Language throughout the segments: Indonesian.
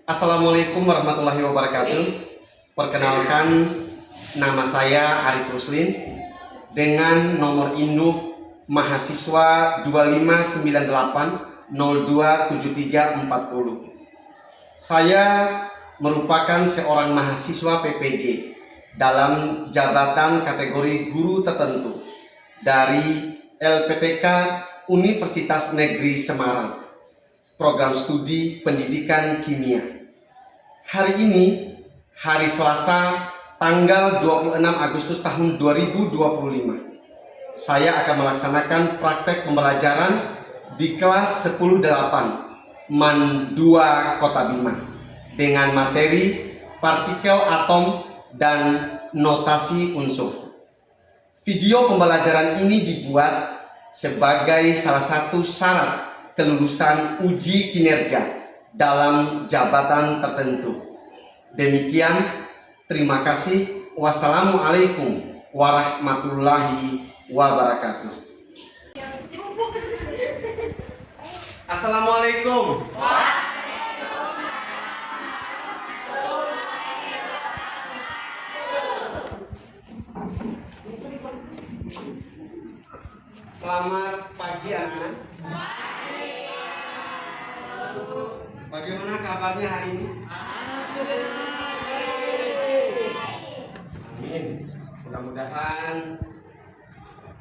Assalamualaikum warahmatullahi wabarakatuh. Perkenalkan, nama saya Arif Ruslin dengan nomor induk mahasiswa 2598027340. Saya merupakan seorang mahasiswa PPG dalam jabatan kategori guru tertentu dari LPTK Universitas Negeri Semarang, program studi pendidikan kimia. Hari ini, hari Selasa, tanggal 26 Agustus tahun 2025, saya akan melaksanakan praktek pembelajaran di kelas 10-8 MAN 2 Kota Bima dengan materi partikel atom dan notasi unsur. Video pembelajaran ini dibuat sebagai salah satu syarat kelulusan uji kinerja dalam jabatan tertentu. Demikian, terima kasih. Wassalamualaikum warahmatullahi wabarakatuh. Assalamualaikum. Selamat pagi anak-anak. Bagaimana kabarnya hari ini? Amin. Mudah-mudahan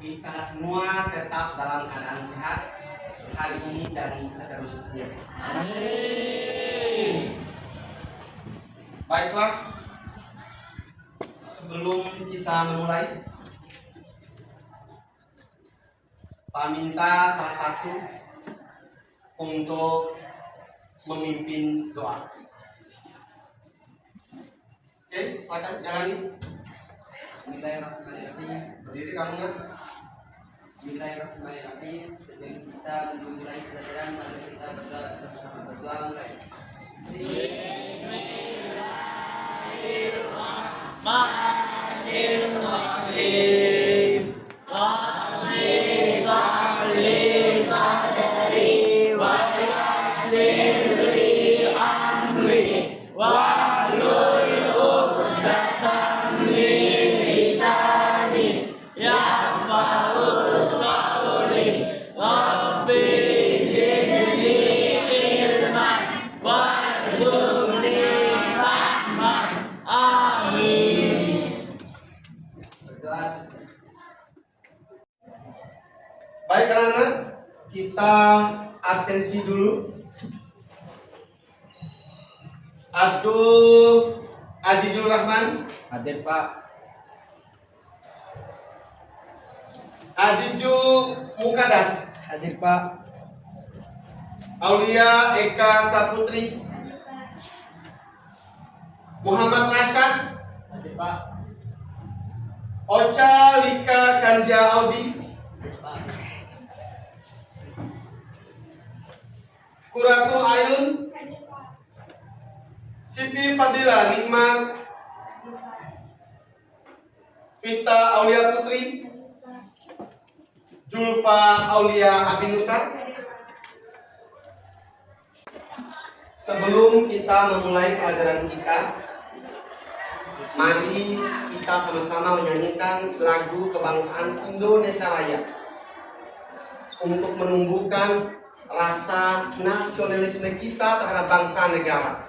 kita semua tetap dalam keadaan sehat hari ini dan seterusnya. Amin. Baiklah, sebelum kita memulai, Pak minta salah satu untuk memimpin doa. Oke, silakan jalani. Bismillahirrahmanirrahim. Berdiri kamu kan? Bismillahirrahmanirrahim. Sebelum kita memulai pelajaran, mari kita bersama-sama berdoa mulai. Bismillahirrahmanirrahim. Rabbi sholli sadri wa yassir li amri wahlul 'uqdatam min lisani yafqahu qawli. Rabbi zidni ilman warzuqni rahman. Amin. Berdoa selesai. Baik anak-anak, kita absensi dulu. Abdul Azizul Rahman, Hadir Pak. Azizu Mukadas, Hadir Pak. Aulia Eka Saputri, Muhammad Rasyad, Hadir Pak. Ocha Lika Kanja Audi, Hadir Pak. Kuratu Ayun, Siti Fadila Nikmat, Vita Aulia Putri, Julfa Aulia Abinusa. Sebelum kita memulai pelajaran kita, mari kita sama-sama menyanyikan lagu kebangsaan Indonesia Raya untuk menumbuhkan rasa nasionalisme kita terhadap bangsa negara.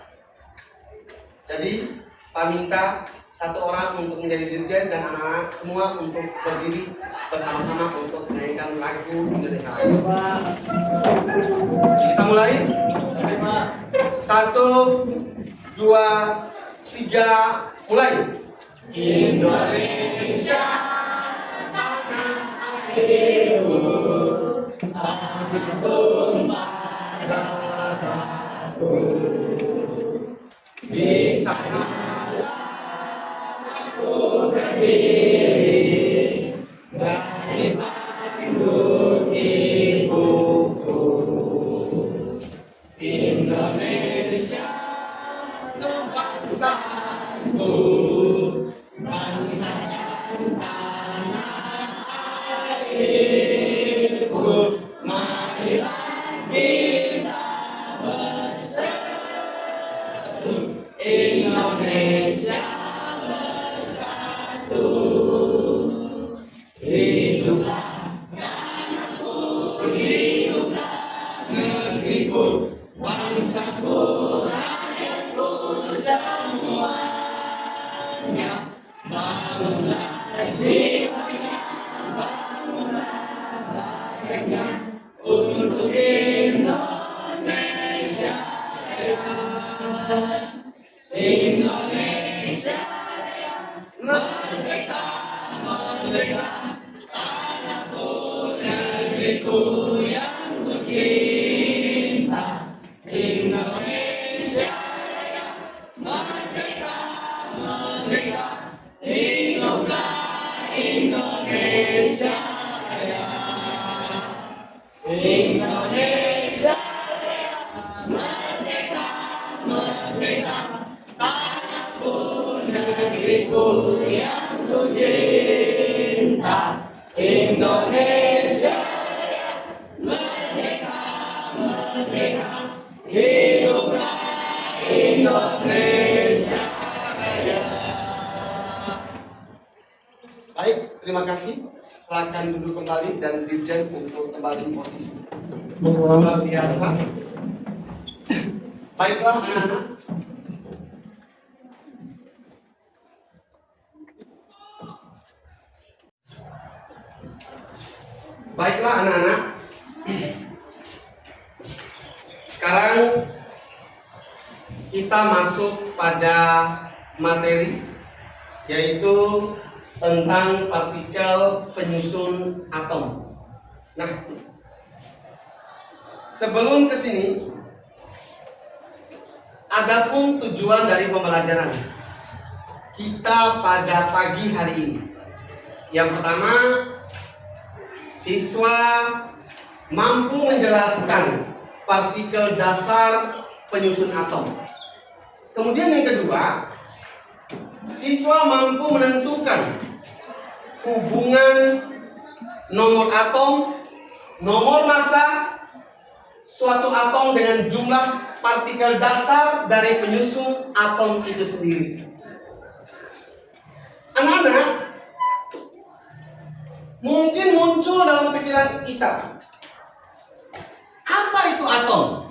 Jadi, Pak minta satu orang untuk menjadi dirjen dan anak-anak semua untuk berdiri bersama-sama untuk menyanyikan lagu Indonesia Raya. Kita mulai. 1, 2, 3, mulai. Indonesia tanah airku, tanah tumpah darahku. Di sana aku berdiri dari panggung ibuku. Indonesia untuk bangsaku, bangsa dan tanah airku. Marilah kita bersatu Baik, terima kasih. Silakan duduk kembali dan Dirjen untuk kembali posisi. Luar biasa. Baiklah anak-anak. Baiklah anak-anak. Sekarang kita masuk pada materi, yaitu tentang partikel penyusun atom. Nah, sebelum ke sini, adapun tujuan dari pembelajaran kita pada pagi hari ini. Yang pertama, siswa mampu menjelaskan partikel dasar penyusun atom. Kemudian yang kedua, siswa mampu menentukan hubungan nomor atom, nomor massa suatu atom dengan jumlah partikel dasar dari penyusun atom itu sendiri. Anak-anak, mungkin muncul dalam pikiran kita, apa itu atom?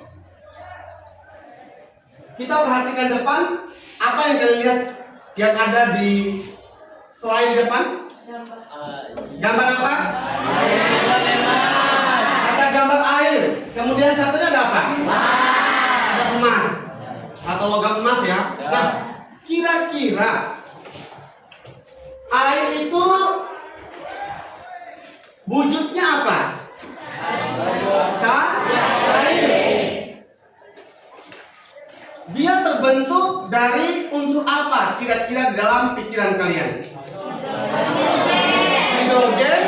Kita perhatikan depan, apa yang kalian lihat yang ada di slide depan? Gambar apa? Ada gambar air. Kemudian satunya ada apa? Ada emas atau logam emas ya. Nah, kira-kira air itu wujudnya apa? Cair. Dia terbentuk dari unsur apa kira-kira dalam pikiran kalian? Hidrogen,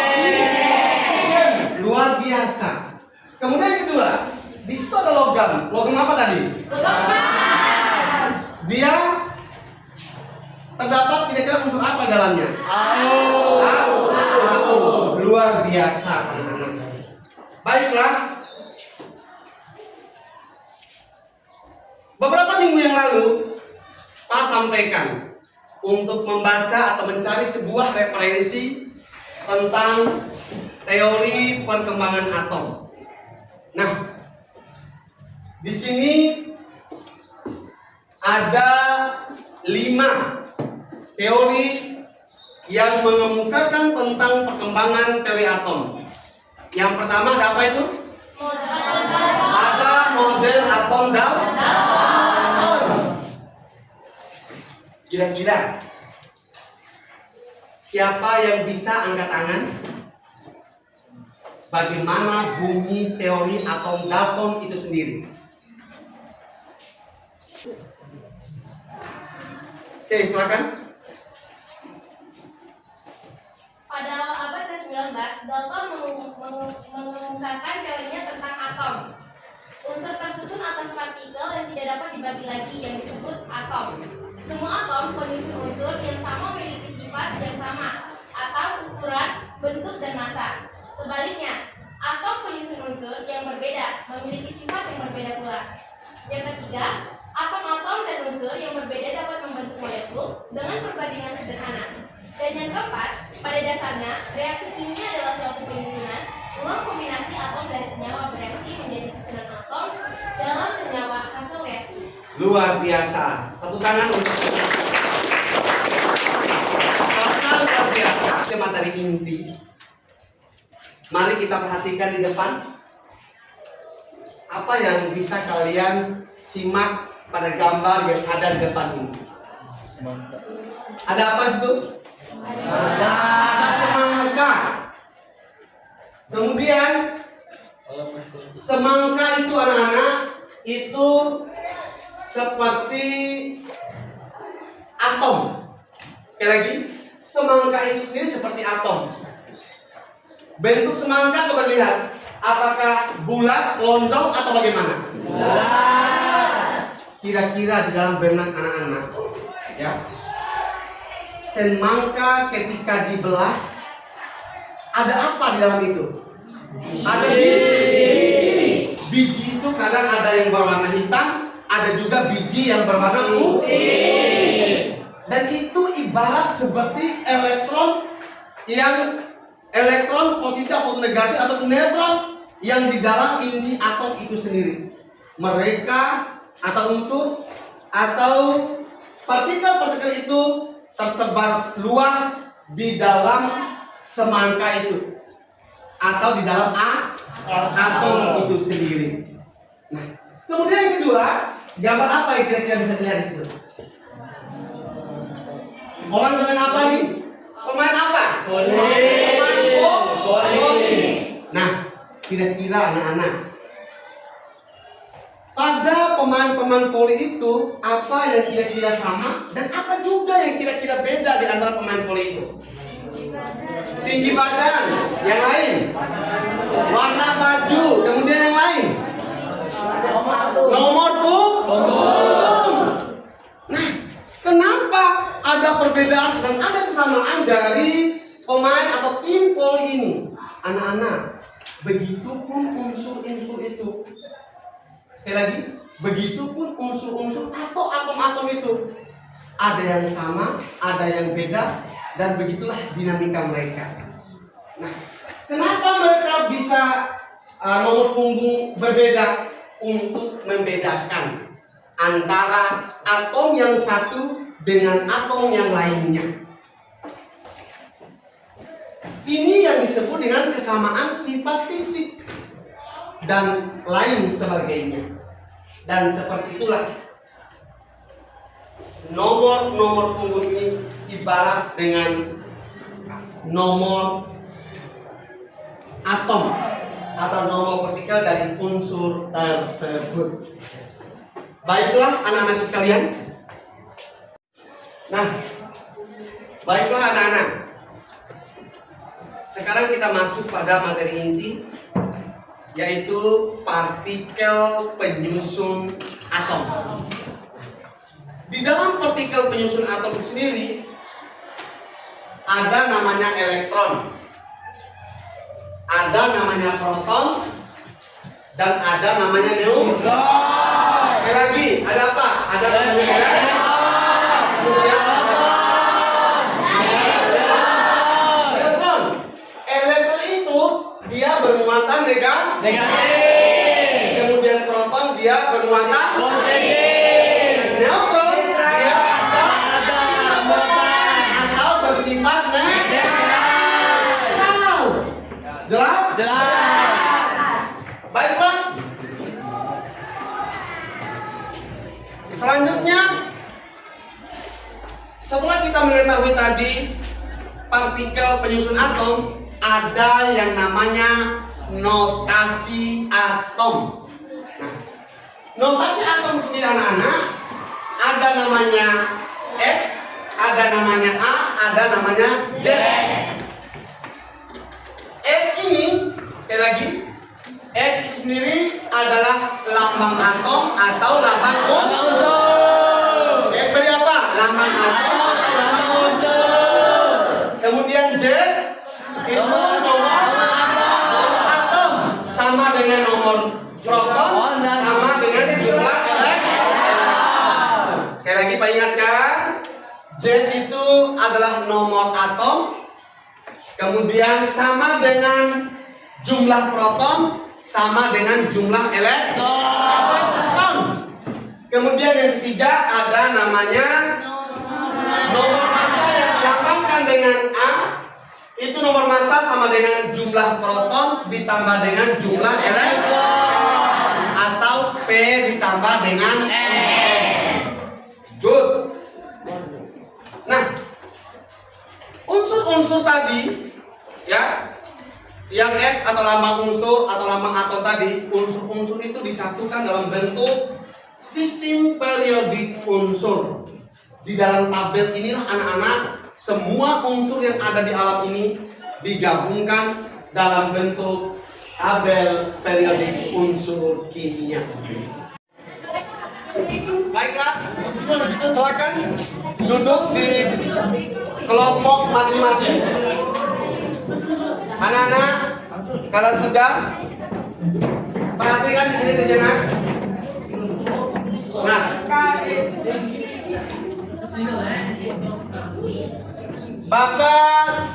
oksigen. Luar biasa. Kemudian yang kedua, di situ ada logam. Logam apa tadi? Dia terdapat kira-kira unsur apa dalamnya? Air. Luar biasa. Baiklah. Beberapa minggu yang lalu, Pak sampaikan untuk membaca atau mencari sebuah referensi tentang teori perkembangan atom. Nah, di sini ada 5 teori yang mengemukakan tentang perkembangan teori atom. Yang pertama ada apa itu? Ada model atom dalton. Kira-kira siapa yang bisa angkat tangan? Bagaimana bunyi teori atom Dalton itu sendiri? Oke, silakan. Pada abad ke-19, Dalton mengungkapkan teorinya tentang atom. Unsur tersusun atas partikel yang tidak dapat dibagi lagi yang disebut atom. Semua atom penyusun unsur yang sama memiliki sifat yang sama atau ukuran, bentuk, dan massa. Sebaliknya, atom penyusun unsur yang berbeda memiliki sifat yang berbeda pula. Yang ketiga, atom-atom dan unsur yang berbeda dapat membentuk molekul dengan perbandingan sederhana. Dan yang keempat, pada dasarnya, reaksi kimia adalah suatu penyusunan ulang kombinasi atom dari senyawa bereaksi menjadi susunan atom Luar biasa. Tepuk tangan untuk sangat luar biasa. Materi inti. Mari kita perhatikan di depan. Apa yang bisa kalian simak pada gambar yang ada di depan ini? Ada apa itu? Ada semangka. Kemudian semangka itu anak-anak itu seperti atom. Sekali lagi, semangka itu sendiri seperti atom. Bentuk semangka coba lihat, apakah bulat, lonjong atau bagaimana? Kira-kira di dalam benak anak-anak, ya. Semangka ketika dibelah, ada apa di dalam itu? Ada biji. Biji itu kadang ada yang berwarna hitam, ada juga biji yang berwarna putih. Dan itu ibarat seperti elektron positif atau negatif atau neutron yang di dalam inti atom itu sendiri. Mereka atau unsur atau partikel-partikel itu tersebar luas di dalam semangka itu atau di dalam atom itu sendiri. Nah, kemudian yang kedua, gambar apa yang kira-kira bisa dilihat di situ? Orang sedang apa nih? Pemain apa? Pemain voli. Nah, kira-kira anak-anak, pada pemain-pemain voli itu apa yang kira-kira sama dan apa juga yang kira-kira beda di antara pemain voli itu? Tinggi badan, yang lain warna baju, kemudian yang lain nomor punggung. Nah, kenapa ada perbedaan dan ada kesamaan dari pemain atau tim voli ini? Anak-anak, begitupun unsur-unsur itu. Sekali lagi, begitupun unsur-unsur atau atom-atom itu. Ada yang sama, ada yang beda, dan begitulah dinamika mereka. Nah, kenapa mereka bisa nomor punggung berbeda? Untuk membedakan antara atom yang satu dengan atom yang lainnya. Ini yang disebut dengan kesamaan sifat fisik dan lain sebagainya. Dan seperti itulah nomor punggung ini ibarat dengan nomor atom atau nomor partikel dari unsur tersebut. Baiklah anak-anak sekalian. Nah, baiklah anak-anak. Sekarang kita masuk pada materi inti, yaitu partikel penyusun atom. Di dalam partikel penyusun atom itu sendiri ada namanya elektron, ada namanya proton, dan ada namanya neutron. Sekali lagi, ada apa? Ada namanya elektron, kemudian ada neutron. Elektron itu dia bermuatan negatif. Kemudian proton dia bermuatan positif. Neutron dia tidak bermuatan atau bersifat netral. Jelas? Baiklah. Selanjutnya, setelah kita mengetahui tadi partikel penyusun atom, ada yang namanya notasi atom. Nah, notasi atom sendiri anak-anak, ada namanya X, ada namanya A, ada namanya Z. X ini, sekali lagi, X itu sendiri adalah lambang atom atau lambang unsur. X tadi apa? Lambang atom atau lambang unsur. Kemudian Z itu nomor atom, sama dengan nomor proton, sama dengan jumlah elektron. Sekali lagi Pak ingatkan, Z itu adalah nomor atom, kemudian sama dengan jumlah proton, sama dengan jumlah elektron. Kemudian yang ketiga ada namanya nomor massa yang dilambangkan dengan A. Itu nomor massa sama dengan jumlah proton ditambah dengan jumlah elektron, atau P ditambah dengan N. Good. Nah, unsur-unsur tadi ya, yang S atau lambang unsur atau lambang atom tadi, unsur-unsur itu disatukan dalam bentuk sistem periodik unsur. Di dalam tabel inilah anak-anak, semua unsur yang ada di alam ini digabungkan dalam bentuk tabel periodik unsur kimia. Baiklah, silakan duduk di kelompok masing-masing. Anak-anak, kalau sudah, perhatikan di sini sejenak. Nah, Bapak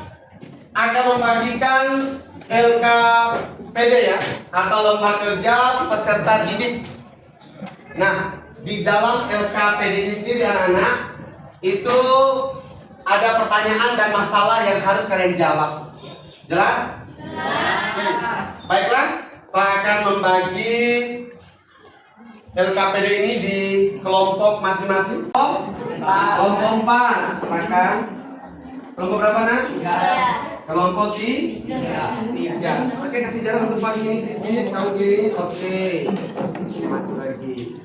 akan membagikan LKPD ya, atau lembar kerja peserta didik. Nah, di dalam LKPD ini sendiri anak-anak, itu ada pertanyaan dan masalah yang harus kalian jawab. Jelas? Baiklah, Pak akan membagi LKPD ini di kelompok masing-masing. Kelompok 4, silakan. Kelompok berapa, Nak? 3. Kelompok 3. Oke, kasih jarak untuk pagi ini sedikit. Kamu gini, oke. Maju lagi.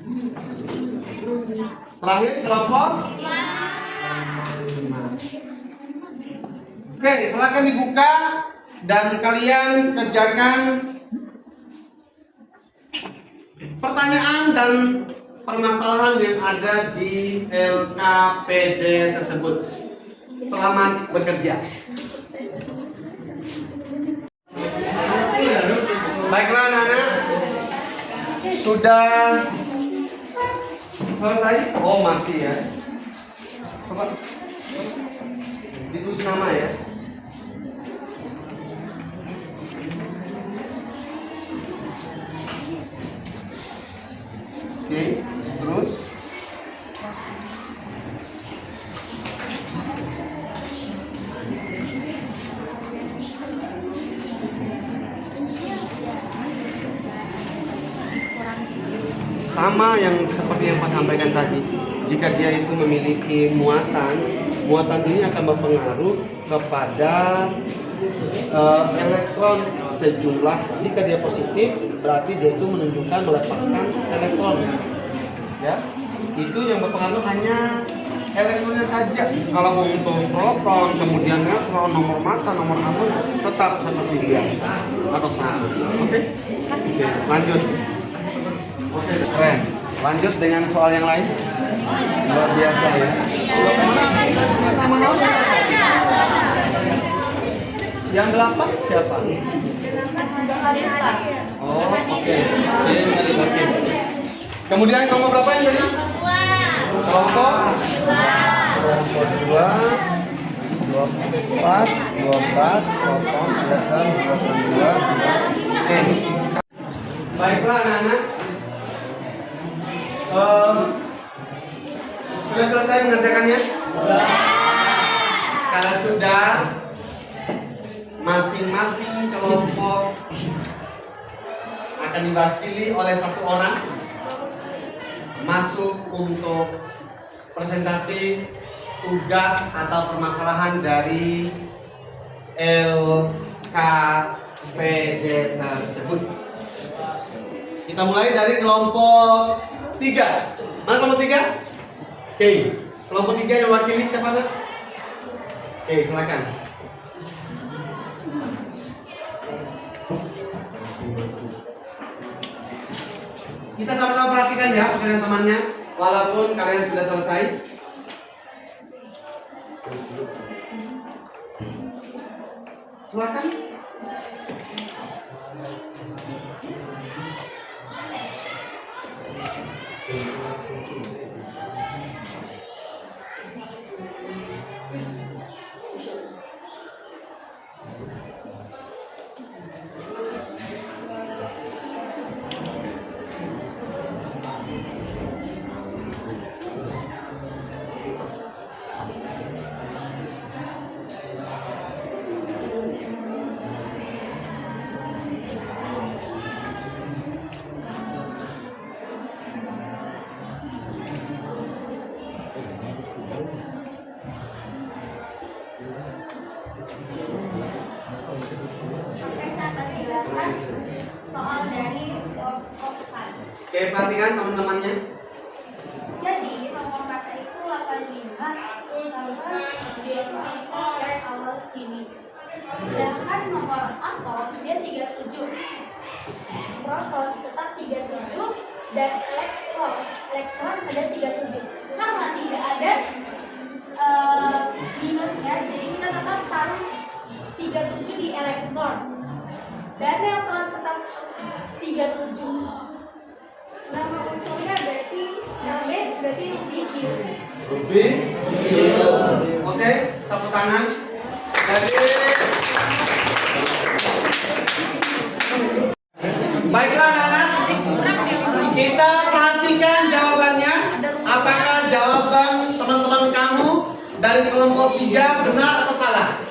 Terakhir kelompok 5. Oke, silakan dibuka dan kalian kerjakan pertanyaan dan permasalahan yang ada di LKPD tersebut. Selamat bekerja. Baiklah anak-anak, sudah selesai? Oh masih ya. Coba ditulis nama ya. Oke, terus sama yang seperti yang Pak sampaikan tadi. Jika dia itu memiliki muatan ini akan berpengaruh kepada elektron sejumlah. Jika dia positif, berarti dia itu menunjukkan melepaskan elektron. Ya, itu yang berpengaruh hanya elektronnya saja. Kalau untuk proton, kemudian neutron, nomor massa, nomor atom tetap seperti biasa atau sama. Oke? Lanjut. Oke, keren. Lanjut dengan soal yang lain. Luar biasa ya. Yang 8 siapa? Oh, oke. Oke. Kemudian kelompok berapa yang tadi? Kelompok 2, 24, 12, proton, elektron, 22. Oke. Baiklah anak-anak. Sudah selesai mengerjakannya? Kalau sudah, masing-masing kelompok akan diwakili oleh satu orang masuk untuk presentasi tugas atau permasalahan dari LKPD tersebut. Kita mulai dari kelompok 3. Mana kelompok 3? Oke, kelompok 3 yang wakili siapa nak? Oke, silakan. Kita sama-sama perhatikan ya kalian temannya, walaupun kalian sudah selesai. Silakan. Oke, perhatikan teman-temannya. Jadi nomor massa itu 85 sama dia itu 4 dari awal sini. Sedangkan nomor atom dia 37. Proton tetap 37 dan elektron ada 37. Karena tidak ada minusnya, jadi kita tetap taruh 37 di elektron. Dan neutron tetap 37. Nama unsurnya berarti Rb berarti biru. Lebih biru. Oke, tepuk tangan. Jadi baiklah anak-anak, kita perhatikan jawabannya. Apakah jawaban teman-teman kamu dari kelompok 3 benar atau salah?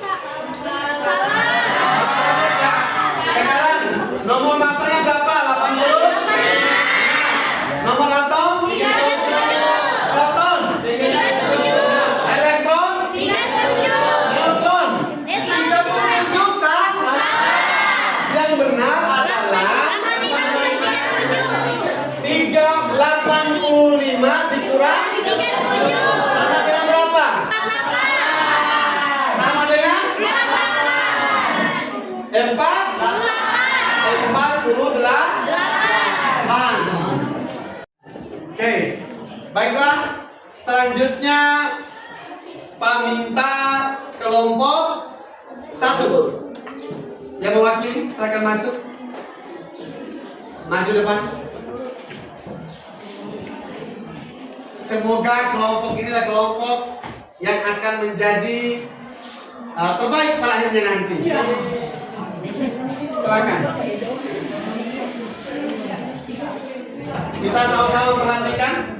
Sekarang nomor masanya berapa? 80? Nomor atom? Proton? Elektron? Neutron? 37 sah? Yang benar adalah 385 dikurang sama dengan berapa? Sama dengan 48. Oke, baiklah. Selanjutnya Pak minta kelompok 1 yang mewakili, silakan masuk. Maju depan. Semoga kelompok inilah kelompok yang akan menjadi terbaik pada akhirnya nanti. Silakan. Kita sama-sama perhatikan.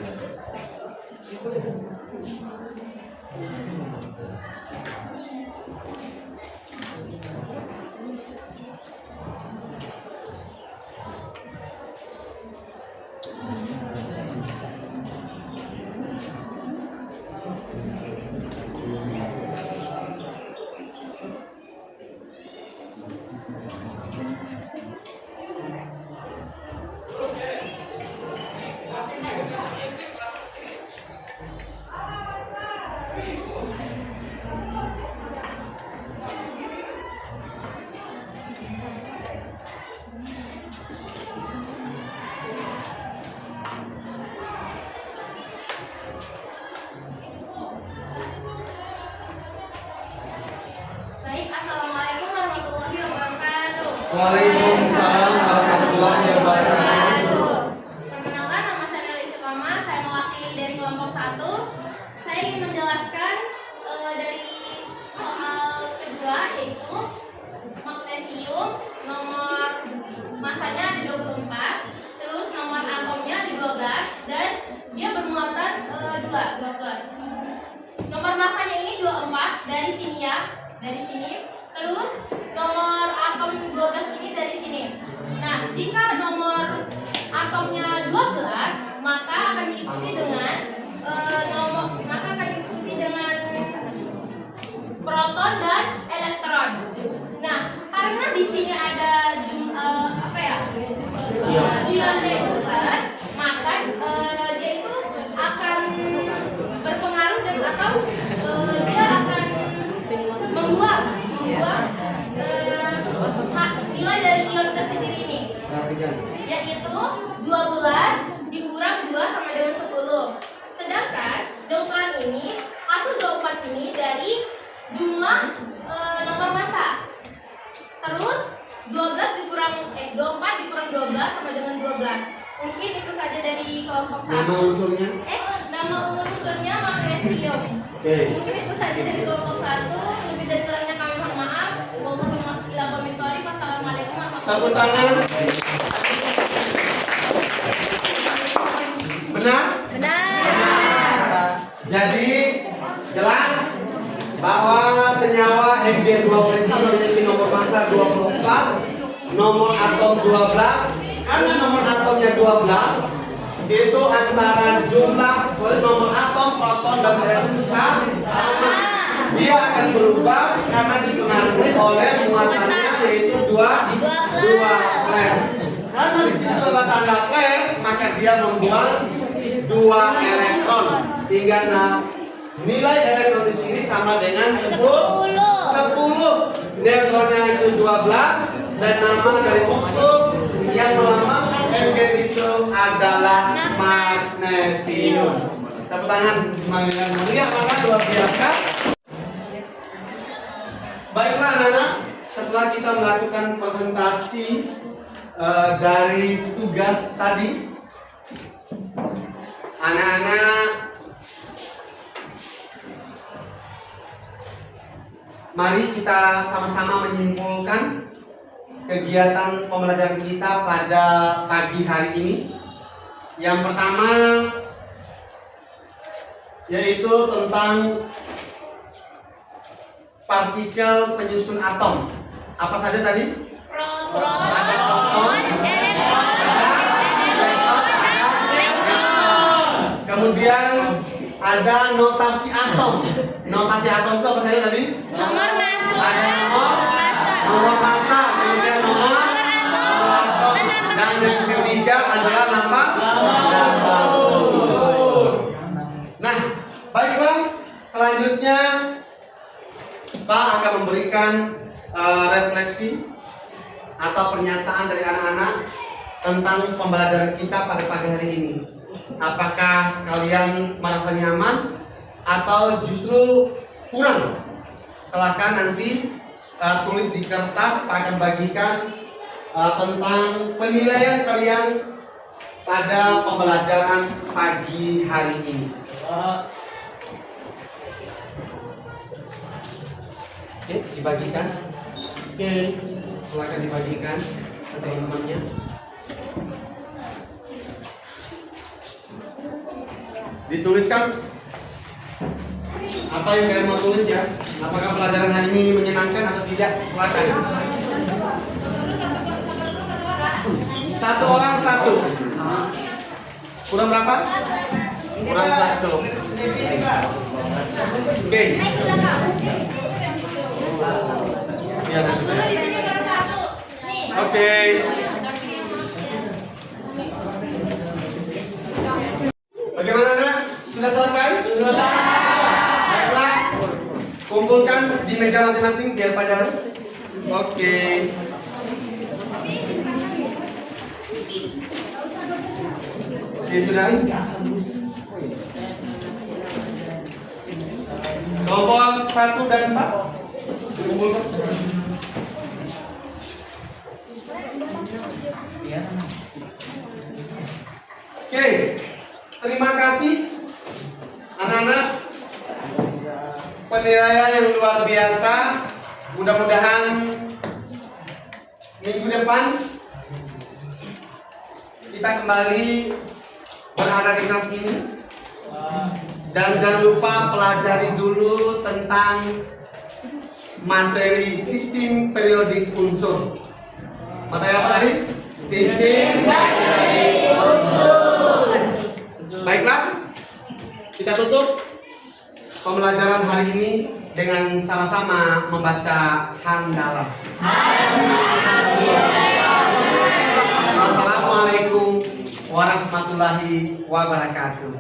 Baik, assalamualaikum warahmatullahi wabarakatuh. Waalaikumsalam warahmatullahi wabarakatuh. Perkenalkan, nama saya Nelly Istiqomah. Saya mewakili dari kelompok 1. Saya ingin menjelaskan dari soal kedua, yaitu magnesium. Nomor masanya ada 24, terus nomor atomnya ada 12, dan dia bermuatan 12. Nomor masanya ini 24 dari sini ya, dari sini. Terus nomor atom 12 ini dari sini. Nah, jika nomor atomnya 12, maka akan diikuti dengan proton dan elektron. Nah, karena di sini ada ion plus, maka dia itu akan berpengaruh dan atau dia akan membuat nilai dari ion tersendiri ini, yaitu 12 dikurang 2 sama dengan 10. Sedangkan neutron ini, hasil 24 ini dari jumlah nomor massa. Terus 24 dikurang 12 sama dengan 12. Mungkin itu saja dari kelompok 1. Nama unsurnya? Nama unsurnya magnesium. Oke. Mungkin itu saja dari kelompok 1. Lebih dari kurangnya kami mohon maaf. Wassalamualaikum warahmatullahi Tepuk wabarakatuh. tangan. Benar? Benar. Jadi jelas bahwa senyawa Mg2 memiliki nomor massa 24, nomor atom 12. Karena nomor atomnya 12, itu antara jumlah nomor atom, proton dan elektron itu sama. Dia akan berubah karena dipengaruhi oleh muatannya, yaitu 2 plus. Karena di situ ada tanda plus, maka dia membuang 2 elektron. Sehingga nilai elektron di sini sama dengan 10. Neutronnya itu 12 dan nama dari unsur yang melambangkan Mg itu adalah magnesium. Tepuk tangan yang mulia, karena luar biasa. Baiklah anak-anak, setelah kita melakukan presentasi dari tugas tadi, anak-anak mari kita sama-sama menyimpulkan kegiatan pembelajaran kita pada pagi hari ini. Yang pertama yaitu tentang partikel penyusun atom. Apa saja tadi? Proton, Ada proton, elektron, kemudian ada notasi atom. Notasi atom itu apa saja tadi? nomor massa, Ada nomor massa, kemudian nomor atom, dan yang ketiga adalah lambang. Nah, baiklah, selanjutnya Pak akan memberikan refleksi atau pernyataan dari anak-anak tentang pembelajaran kita pada pagi hari ini. Apakah kalian merasa nyaman atau justru kurang? Silahkan nanti tulis di kertas. Pak akan bagikan tentang penilaian kalian pada pembelajaran pagi hari ini. Oke, dibagikan. Oke, silakan dibagikan ke teman-temannya. Dituliskan apa yang kalian mau tulis ya. Apakah pelajaran hari ini menyenangkan atau tidak? Silakan. Satu orang satu. Kurang berapa? Kurang satu. Oke. Ya, nanti saya. Oke. Bagaimana anak? Sudah selesai? Sudah. Baiklah. Kumpulkan di meja masing-masing biar pelajaran. Oke. Oke, sudah. Kelompok 1 dan 4. Kumpulkan. Oke, terima kasih anak-anak, penilaian yang luar biasa. Mudah-mudahan minggu depan kita kembali berada di kelas ini. Dan jangan lupa pelajari dulu tentang materi sistem periodik unsur. Materi apa tadi? Sistem periodik unsur. Baiklah, kita tutup pembelajaran hari ini dengan sama-sama membaca hamdalah. Wassalamualaikum warahmatullahi wabarakatuh.